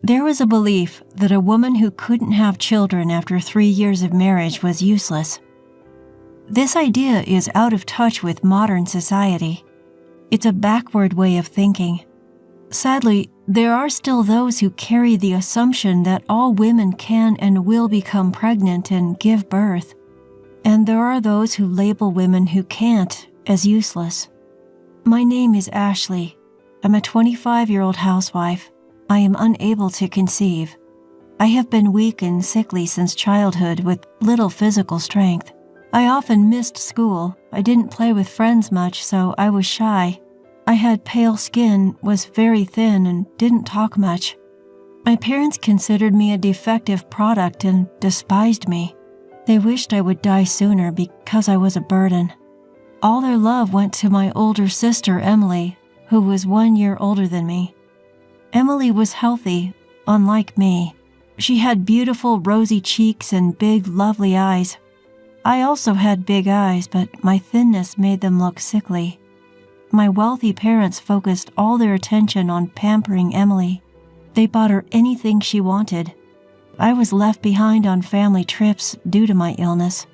There was a belief that a woman who couldn't have children after 3 years of marriage was useless. This idea is out of touch with modern society. It's a backward way of thinking. Sadly, there are still those who carry the assumption that all women can and will become pregnant and give birth. And there are those who label women who can't as useless. My name is Ashley. I'm a 25-year-old housewife. I am unable to conceive. I have been weak and sickly since childhood with little physical strength. I often missed school. I didn't play with friends much, so I was shy. I had pale skin, was very thin, and didn't talk much. My parents considered me a defective product and despised me. They wished I would die sooner because I was a burden. All their love went to my older sister, Emily, who was 1 year older than me. Emily was healthy, unlike me. She had beautiful rosy cheeks and big, lovely eyes. I also had big eyes, but my thinness made them look sickly. My wealthy parents focused all their attention on pampering Emily. They bought her anything she wanted. I was left behind on family trips due to my illness.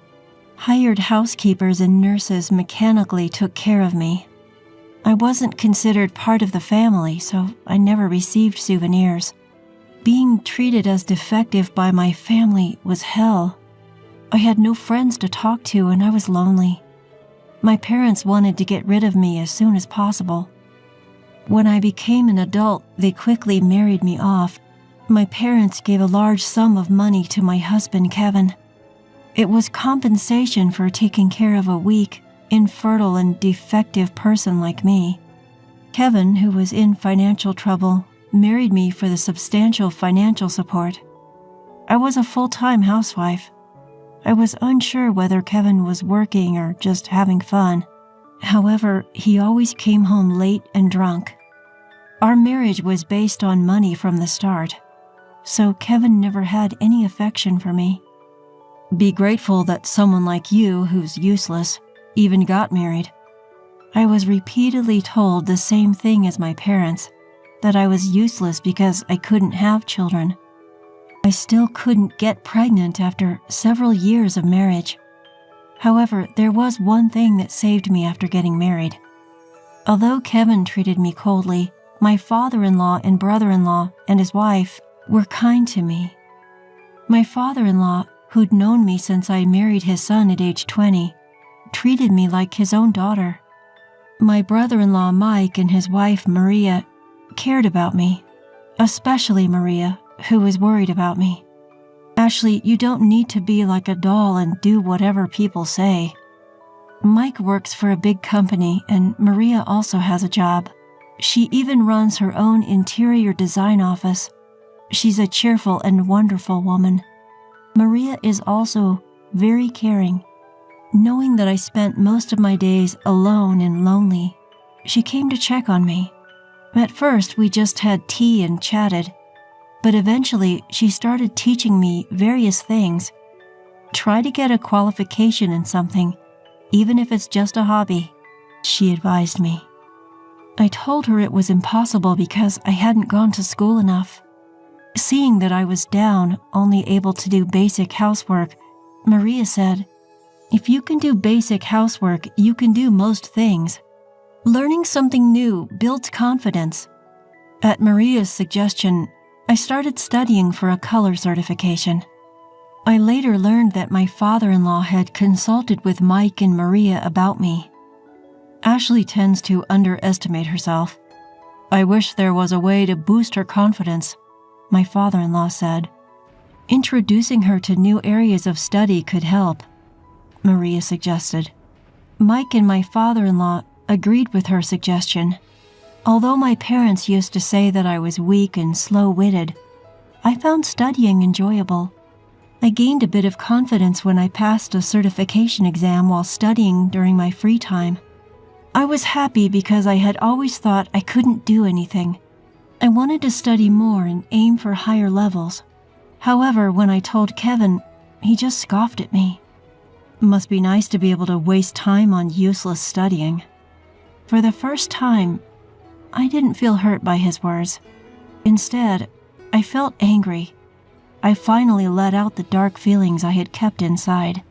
Hired housekeepers and nurses mechanically took care of me. I wasn't considered part of the family, so I never received souvenirs. Being treated as defective by my family was hell. I had no friends to talk to and I was lonely. My parents wanted to get rid of me as soon as possible. When I became an adult, they quickly married me off. My parents gave a large sum of money to my husband, Kevin. It was compensation for taking care of a weak, infertile, and defective person like me. Kevin, who was in financial trouble, married me for the substantial financial support. I was a full-time housewife. I was unsure whether Kevin was working or just having fun. However, he always came home late and drunk. Our marriage was based on money from the start, so Kevin never had any affection for me. Be grateful that someone like you, who's useless, even got married. I was repeatedly told the same thing as my parents, that I was useless because I couldn't have children. I still couldn't get pregnant after several years of marriage. However, there was one thing that saved me after getting married. Although Kevin treated me coldly, my father-in-law and brother-in-law and his wife were kind to me. My father-in-law, who'd known me since I married his son at age 20, treated me like his own daughter. My brother-in-law Mike and his wife Maria cared about me, especially Maria, who was worried about me. Ashley, you don't need to be like a doll and do whatever people say. Mike works for a big company and Maria also has a job. She even runs her own interior design office. She's a cheerful and wonderful woman. Maria is also very caring. Knowing that I spent most of my days alone and lonely, she came to check on me. At first, we just had tea and chatted. But eventually, she started teaching me various things. Try to get a qualification in something, even if it's just a hobby, she advised me. I told her it was impossible because I hadn't gone to school enough. Seeing that I was down, only able to do basic housework, Maria said, "If you can do basic housework, you can do most things. Learning something new builds confidence." At Maria's suggestion, I started studying for a color certification. I later learned that my father-in-law had consulted with Mike and Maria about me. Ashley tends to underestimate herself. "I wish there was a way to boost her confidence," my father-in-law said. "Introducing her to new areas of study could help," Maria suggested. Mike and my father-in-law agreed with her suggestion. Although my parents used to say that I was weak and slow-witted, I found studying enjoyable. I gained a bit of confidence when I passed a certification exam while studying during my free time. I was happy because I had always thought I couldn't do anything. I wanted to study more and aim for higher levels. However, when I told Kevin, he just scoffed at me. Must be nice to be able to waste time on useless studying. For the first time, I didn't feel hurt by his words. Instead, I felt angry. I finally let out the dark feelings I had kept inside.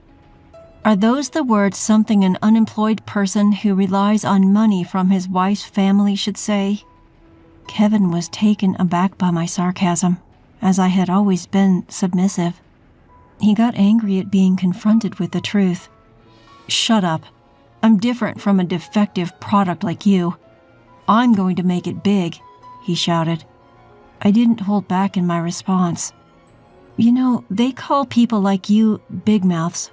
Are those the words something an unemployed person who relies on money from his wife's family should say? Kevin was taken aback by my sarcasm, as I had always been submissive. He got angry at being confronted with the truth. "Shut up. I'm different from a defective product like you. I'm going to make it big," he shouted. I didn't hold back in my response. "You know, they call people like you big mouths."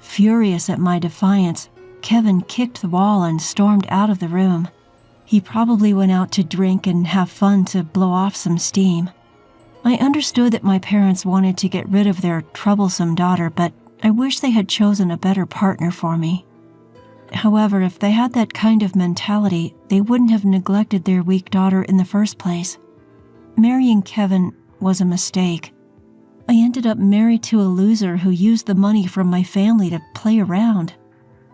Furious at my defiance, Kevin kicked the wall and stormed out of the room. He probably went out to drink and have fun to blow off some steam. I understood that my parents wanted to get rid of their troublesome daughter, but I wish they had chosen a better partner for me. However, if they had that kind of mentality, they wouldn't have neglected their weak daughter in the first place. Marrying Kevin was a mistake. I ended up married to a loser who used the money from my family to play around.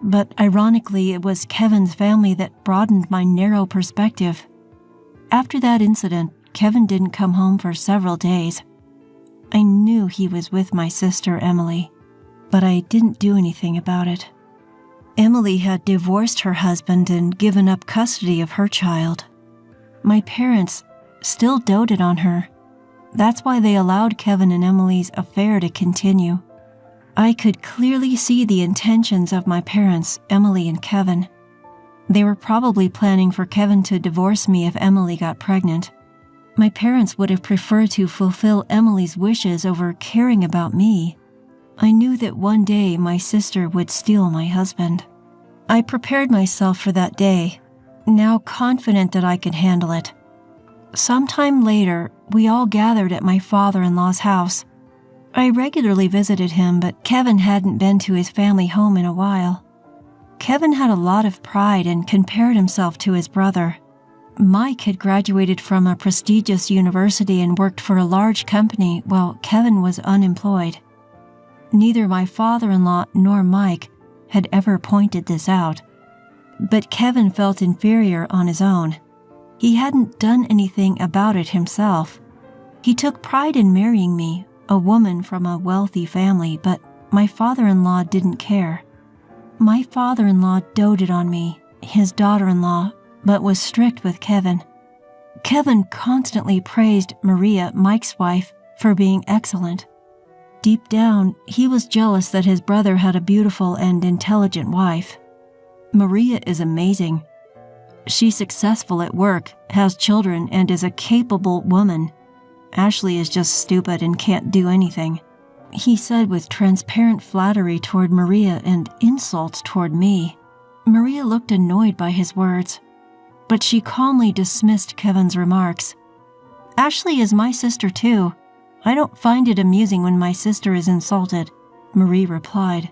But ironically, it was Kevin's family that broadened my narrow perspective. After that incident, Kevin didn't come home for several days. I knew he was with my sister Emily, but I didn't do anything about it. Emily had divorced her husband and given up custody of her child. My parents still doted on her. That's why they allowed Kevin and Emily's affair to continue. I could clearly see the intentions of my parents, Emily and Kevin. They were probably planning for Kevin to divorce me if Emily got pregnant. My parents would have preferred to fulfill Emily's wishes over caring about me. I knew that one day my sister would steal my husband. I prepared myself for that day, now confident that I could handle it. Sometime later, we all gathered at my father-in-law's house. I regularly visited him, but Kevin hadn't been to his family home in a while. Kevin had a lot of pride and compared himself to his brother. Mike had graduated from a prestigious university and worked for a large company while Kevin was unemployed. Neither my father-in-law nor Mike had ever pointed this out, but Kevin felt inferior on his own. He hadn't done anything about it himself. He took pride in marrying me, a woman from a wealthy family, but my father-in-law didn't care. My father-in-law doted on me, his daughter-in-law, but was strict with Kevin. Kevin constantly praised Maria, Mike's wife, for being excellent. Deep down, he was jealous that his brother had a beautiful and intelligent wife. "Maria is amazing. She's successful at work, has children, and is a capable woman. Ashley is just stupid and can't do anything," he said with transparent flattery toward Maria and insults toward me. Maria looked annoyed by his words, but she calmly dismissed Kevin's remarks. "Ashley is my sister too. I don't find it amusing when my sister is insulted," Marie replied.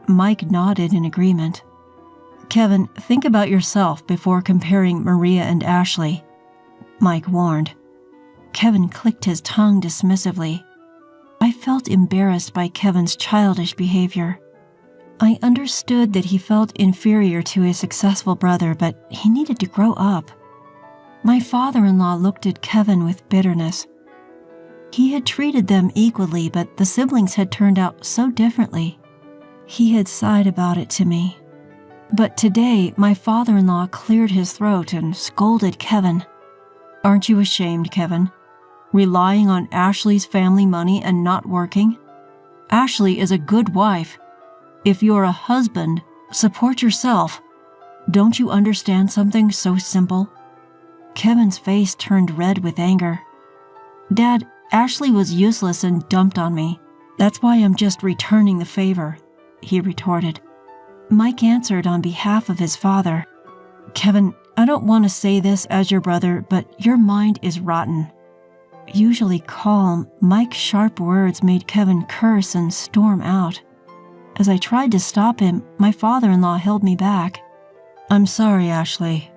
Mike nodded in agreement. "Kevin, think about yourself before comparing Maria and Ashley," Mike warned. Kevin clicked his tongue dismissively. I felt embarrassed by Kevin's childish behavior. I understood that he felt inferior to his successful brother, but he needed to grow up. My father-in-law looked at Kevin with bitterness. He had treated them equally, but the siblings had turned out so differently. He had sighed about it to me. But today, my father-in-law cleared his throat and scolded Kevin. "Aren't you ashamed, Kevin? Relying on Ashley's family money and not working? Ashley is a good wife. If you're a husband, support yourself. Don't you understand something so simple?" Kevin's face turned red with anger. "Dad, Ashley was useless and dumped on me. That's why I'm just returning the favor," he retorted. Mike answered on behalf of his father. "Kevin, I don't want to say this as your brother, but your mind is rotten." Usually calm, Mike's sharp words made Kevin curse and storm out. As I tried to stop him, my father-in-law held me back. "I'm sorry, Ashley.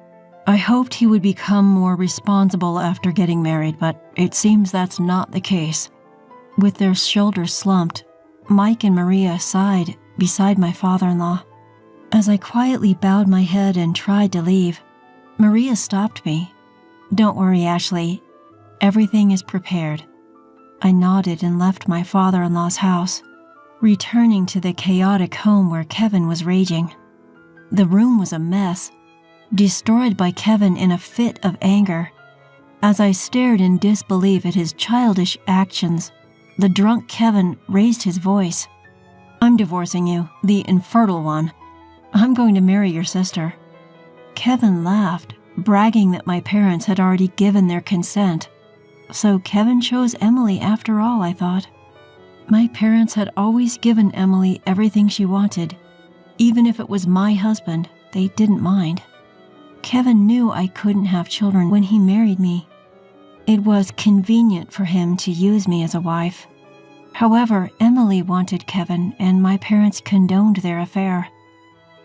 I hoped he would become more responsible after getting married, but it seems that's not the case." With their shoulders slumped, Mike and Maria sighed beside my father-in-law. As I quietly bowed my head and tried to leave, Maria stopped me. "Don't worry, Ashley. Everything is prepared." I nodded and left my father-in-law's house, returning to the chaotic home where Kevin was raging. The room was a mess, destroyed by Kevin in a fit of anger. As I stared in disbelief at his childish actions, the drunk Kevin raised his voice. "I'm divorcing you, the infertile one. I'm going to marry your sister." Kevin laughed, bragging that my parents had already given their consent. So Kevin chose Emily after all, I thought. My parents had always given Emily everything she wanted. Even if it was my husband, they didn't mind. Kevin knew I couldn't have children when he married me. It was convenient for him to use me as a wife. However, Emily wanted Kevin, and my parents condoned their affair.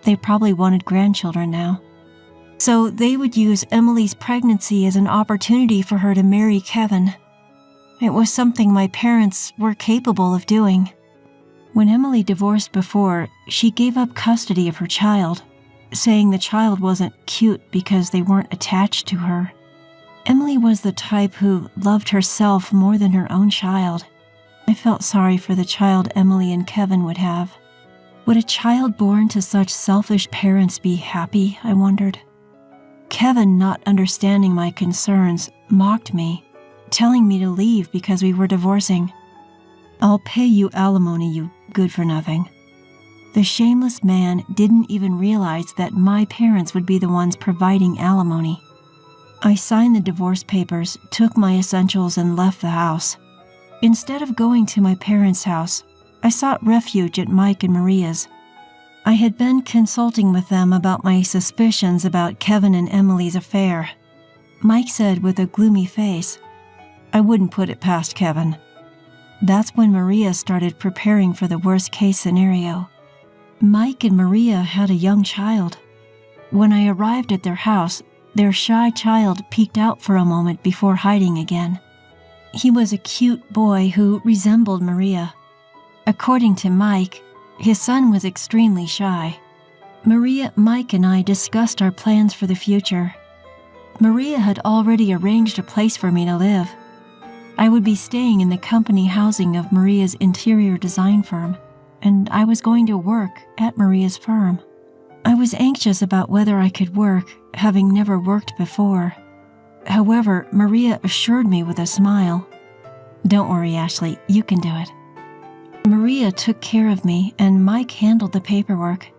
They probably wanted grandchildren now. So they would use Emily's pregnancy as an opportunity for her to marry Kevin. It was something my parents were capable of doing. When Emily divorced before, she gave up custody of her child, saying the child wasn't cute because they weren't attached to her. Emily was the type who loved herself more than her own child. I felt sorry for the child Emily and Kevin would have. Would a child born to such selfish parents be happy, I wondered. Kevin, not understanding my concerns, mocked me, telling me to leave because we were divorcing. "I'll pay you alimony, you good-for-nothing." The shameless man didn't even realize that my parents would be the ones providing alimony. I signed the divorce papers, took my essentials, and left the house. Instead of going to my parents' house, I sought refuge at Mike and Maria's. I had been consulting with them about my suspicions about Kevin and Emily's affair. Mike said with a gloomy face, "I wouldn't put it past Kevin." That's when Maria started preparing for the worst-case scenario. Mike and Maria had a young child. When I arrived at their house, their shy child peeked out for a moment before hiding again. He was a cute boy who resembled Maria. According to Mike, his son was extremely shy. Maria, Mike, and I discussed our plans for the future. Maria had already arranged a place for me to live. I would be staying in the company housing of Maria's interior design firm, and I was going to work at Maria's firm. I was anxious about whether I could work, having never worked before. However, Maria assured me with a smile, "Don't worry, Ashley, you can do it." Maria took care of me, and Mike handled the paperwork.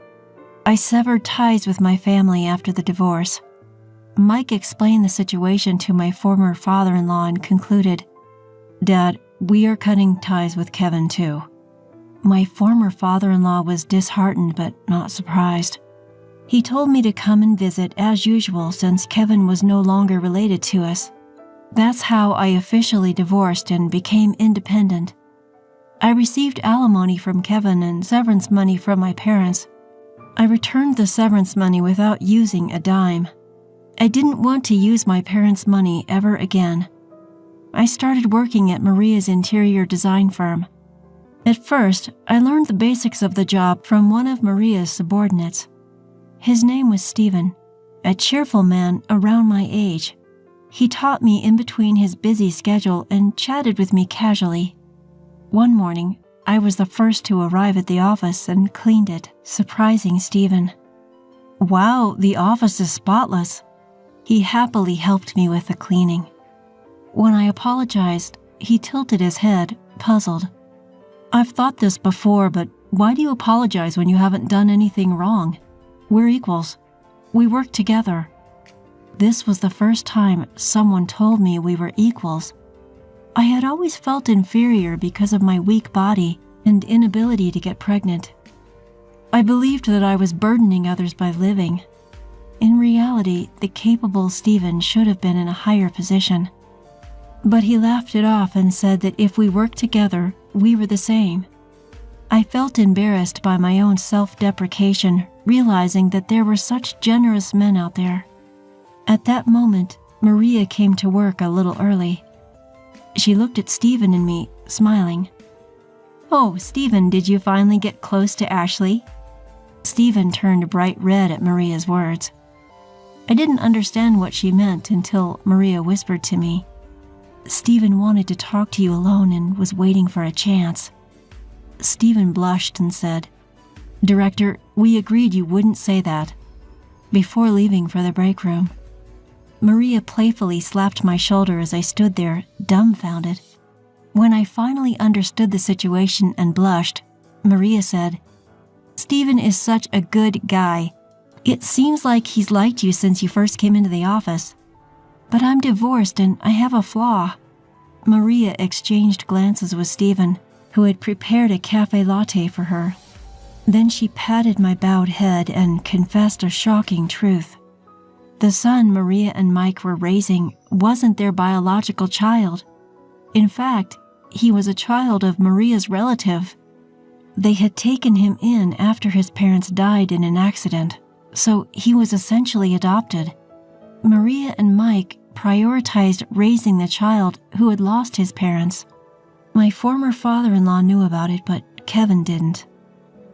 I severed ties with my family after the divorce. Mike explained the situation to my former father-in-law and concluded, "Dad, we are cutting ties with Kevin too." My former father-in-law was disheartened but not surprised. He told me to come and visit as usual since Kevin was no longer related to us. That's how I officially divorced and became independent. I received alimony from Kevin and severance money from my parents. I returned the severance money without using a dime. I didn't want to use my parents' money ever again. I started working at Maria's interior design firm. At first, I learned the basics of the job from one of Maria's subordinates. His name was Stephen, a cheerful man around my age. He taught me in between his busy schedule and chatted with me casually. One morning, I was the first to arrive at the office and cleaned it, surprising Stephen. "Wow, the office is spotless." He happily helped me with the cleaning. When I apologized, he tilted his head, puzzled. "I've thought this before, but why do you apologize when you haven't done anything wrong? We're equals. We work together." This was the first time someone told me we were equals. I had always felt inferior because of my weak body and inability to get pregnant. I believed that I was burdening others by living. In reality, the capable Stephen should have been in a higher position. But he laughed it off and said that if we worked together, we were the same. I felt embarrassed by my own self-deprecation, realizing that there were such generous men out there. At that moment, Maria came to work a little early. She looked at Stephen and me, smiling. "Oh, Stephen, did you finally get close to Ashley?" Stephen turned bright red at Maria's words. I didn't understand what she meant until Maria whispered to me, Stephen wanted to talk to you alone and was waiting for a chance." Stephen blushed and said, "Director, we agreed you wouldn't say that," before leaving for the break room. Maria playfully slapped my shoulder as I stood there, dumbfounded. When I finally understood the situation and blushed, Maria said, "Stephen is such a good guy. It seems like he's liked you since you first came into the office. But I'm divorced and I have a flaw." Maria exchanged glances with Stephen, who had prepared a cafe latte for her. Then she patted my bowed head and confessed a shocking truth. The son Maria and Mike were raising wasn't their biological child. In fact, he was a child of Maria's relative. They had taken him in after his parents died in an accident, so he was essentially adopted. Maria and Mike prioritized raising the child who had lost his parents. My former father-in-law knew about it, but Kevin didn't.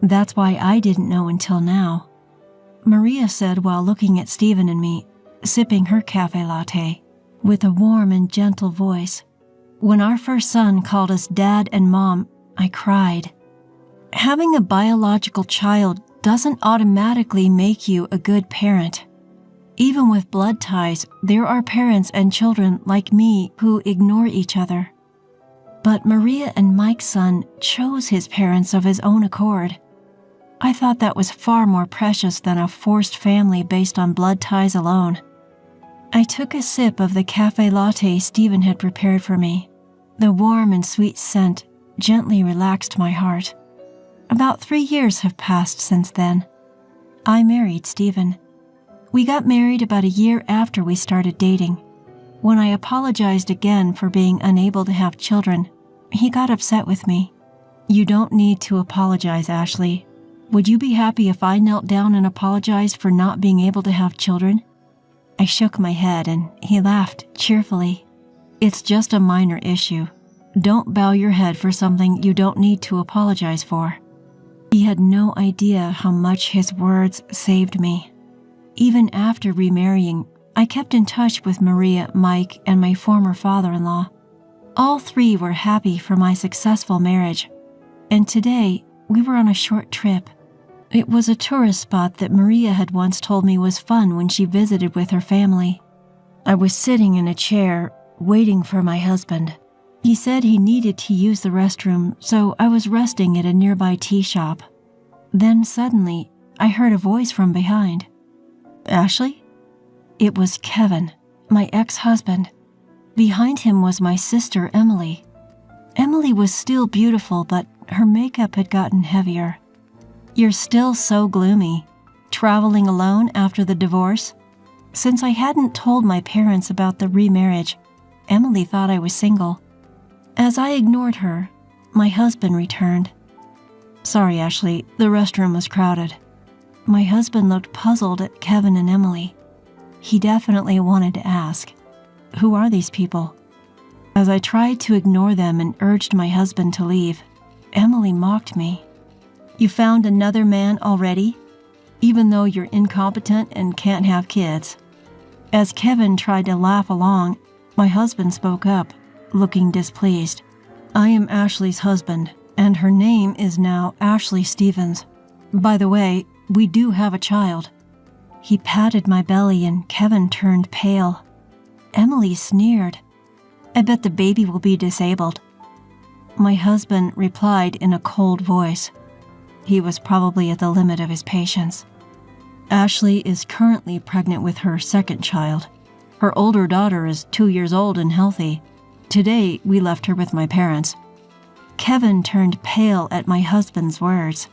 That's why I didn't know until now. Maria said while looking at Stephen and me, sipping her cafe latte, with a warm and gentle voice, "When our first son called us Dad and Mom, I cried. Having a biological child doesn't automatically make you a good parent. Even with blood ties, there are parents and children like me who ignore each other. But Maria and Mike's son chose his parents of his own accord. I thought that was far more precious than a forced family based on blood ties alone." I took a sip of the cafe latte Stephen had prepared for me. The warm and sweet scent gently relaxed my heart. About 3 years have passed since then. I married Stephen. We got married about a year after we started dating. When I apologized again for being unable to have children, he got upset with me. "You don't need to apologize, Ashley. Would you be happy if I knelt down and apologized for not being able to have children?" I shook my head and he laughed cheerfully. "It's just a minor issue. Don't bow your head for something you don't need to apologize for." He had no idea how much his words saved me. Even after remarrying, I kept in touch with Maria, Mike, and my former father-in-law. All three were happy for my successful marriage, and today we were on a short trip. It was a tourist spot that Maria had once told me was fun when she visited with her family. I was sitting in a chair, waiting for my husband. He said he needed to use the restroom, so I was resting at a nearby tea shop. Then suddenly, I heard a voice from behind. "Ashley?" It was Kevin, my ex-husband. Behind him was my sister, Emily. Emily was still beautiful, but her makeup had gotten heavier. "You're still so gloomy. Traveling alone after the divorce?" Since I hadn't told my parents about the remarriage, Emily thought I was single. As I ignored her, my husband returned. "Sorry, Ashley, the restroom was crowded." My husband looked puzzled at Kevin and Emily. He definitely wanted to ask, "Who are these people?" As I tried to ignore them and urged my husband to leave, Emily mocked me. "You found another man already? Even though you're incompetent and can't have kids." As Kevin tried to laugh along, my husband spoke up, looking displeased. "I am Ashley's husband, and her name is now Ashley Stevens. By the way, we do have a child." He patted my belly and Kevin turned pale. Emily sneered. "I bet the baby will be disabled." My husband replied in a cold voice. He was probably at the limit of his patience. "Ashley is currently pregnant with her second child. Her older daughter is 2 years old and healthy. Today, we left her with my parents." Kevin turned pale at my husband's words.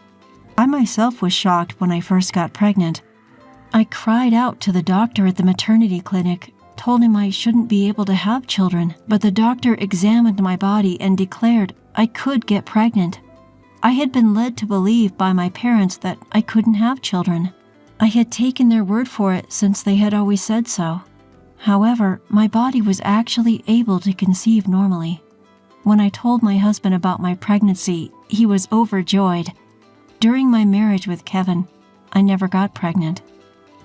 I myself was shocked when I first got pregnant. I cried out to the doctor at the maternity clinic, told him I shouldn't be able to have children, but the doctor examined my body and declared I could get pregnant. I had been led to believe by my parents that I couldn't have children. I had taken their word for it since they had always said so. However, my body was actually able to conceive normally. When I told my husband about my pregnancy, he was overjoyed. During my marriage with Kevin, I never got pregnant.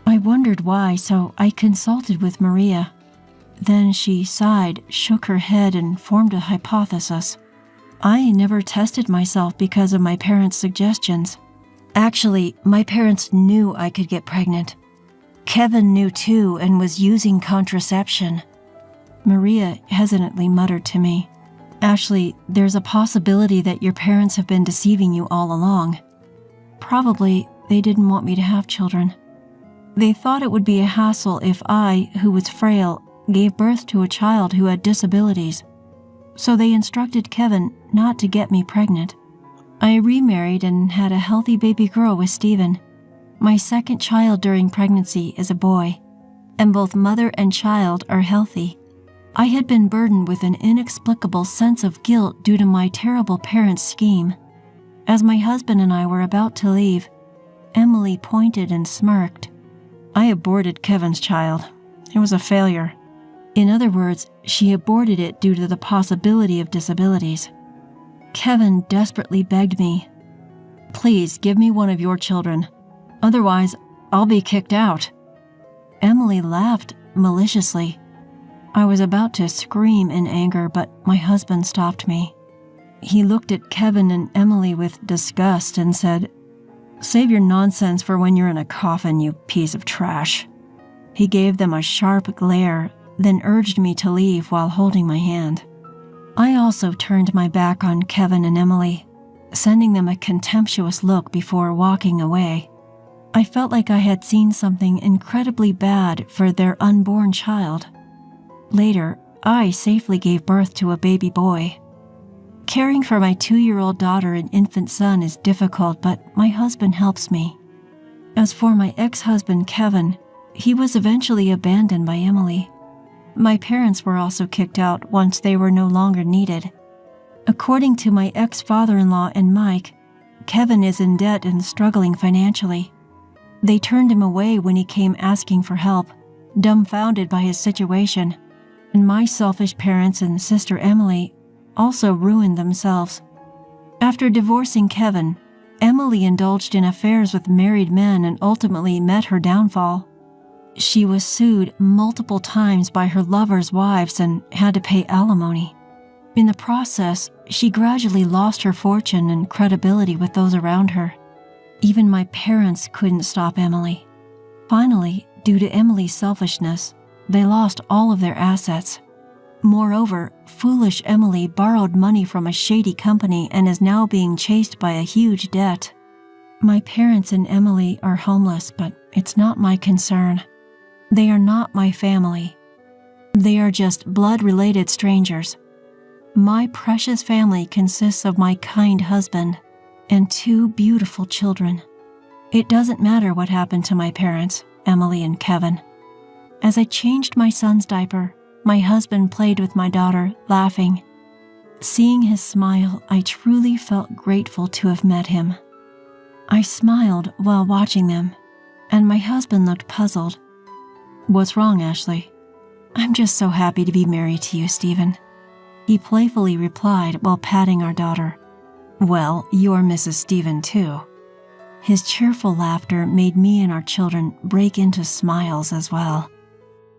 I wondered why, so I consulted with Maria. Then she sighed, shook her head, and formed a hypothesis. I never tested myself because of my parents' suggestions. Actually, my parents knew I could get pregnant. Kevin knew too and was using contraception. Maria hesitantly muttered to me, "Ashley, there's a possibility that your parents have been deceiving you all along. Probably they didn't want me to have children. They thought it would be a hassle if I, who was frail, gave birth to a child who had disabilities. So they instructed Kevin not to get me pregnant. I remarried and had a healthy baby girl with Stephen. My second child during pregnancy is a boy, and both mother and child are healthy. I had been burdened with an inexplicable sense of guilt due to my terrible parents' scheme. As my husband and I were about to leave, Emily pointed and smirked. I aborted Kevin's child. It was a failure. In other words, she aborted it due to the possibility of disabilities. Kevin desperately begged me, "Please give me one of your children. Otherwise, I'll be kicked out." Emily laughed maliciously. I was about to scream in anger, but my husband stopped me. He looked at Kevin and Emily with disgust and said, "Save your nonsense for when you're in a coffin, you piece of trash." He gave them a sharp glare, then urged me to leave while holding my hand. I also turned my back on Kevin and Emily, sending them a contemptuous look before walking away. I felt like I had seen something incredibly bad for their unborn child. Later, I safely gave birth to a baby boy. Caring for my 2-year-old daughter and infant son is difficult, but my husband helps me. As for my ex-husband, Kevin, he was eventually abandoned by Emily. My parents were also kicked out once they were no longer needed. According to my ex-father-in-law and Mike, Kevin is in debt and struggling financially. They turned him away when he came asking for help, dumbfounded by his situation, and my selfish parents and sister Emily also ruined themselves. After divorcing Kevin, Emily indulged in affairs with married men and ultimately met her downfall. She was sued multiple times by her lovers' wives and had to pay alimony. In the process, she gradually lost her fortune and credibility with those around her. Even my parents couldn't stop Emily. Finally, due to Emily's selfishness, they lost all of their assets. Moreover, foolish Emily borrowed money from a shady company and is now being chased by a huge debt. My parents and Emily are homeless, but it's not my concern. They are not my family. They are just blood-related strangers. My precious family consists of my kind husband and 2 beautiful children. It doesn't matter what happened to my parents, Emily and Kevin. As I changed my son's diaper, my husband played with my daughter, laughing. Seeing his smile, I truly felt grateful to have met him. I smiled while watching them, and my husband looked puzzled. "What's wrong, Ashley?" "I'm just so happy to be married to you, Stephen," he playfully replied while patting our daughter. "Well, you're Mrs. Stephen too." His cheerful laughter made me and our children break into smiles as well.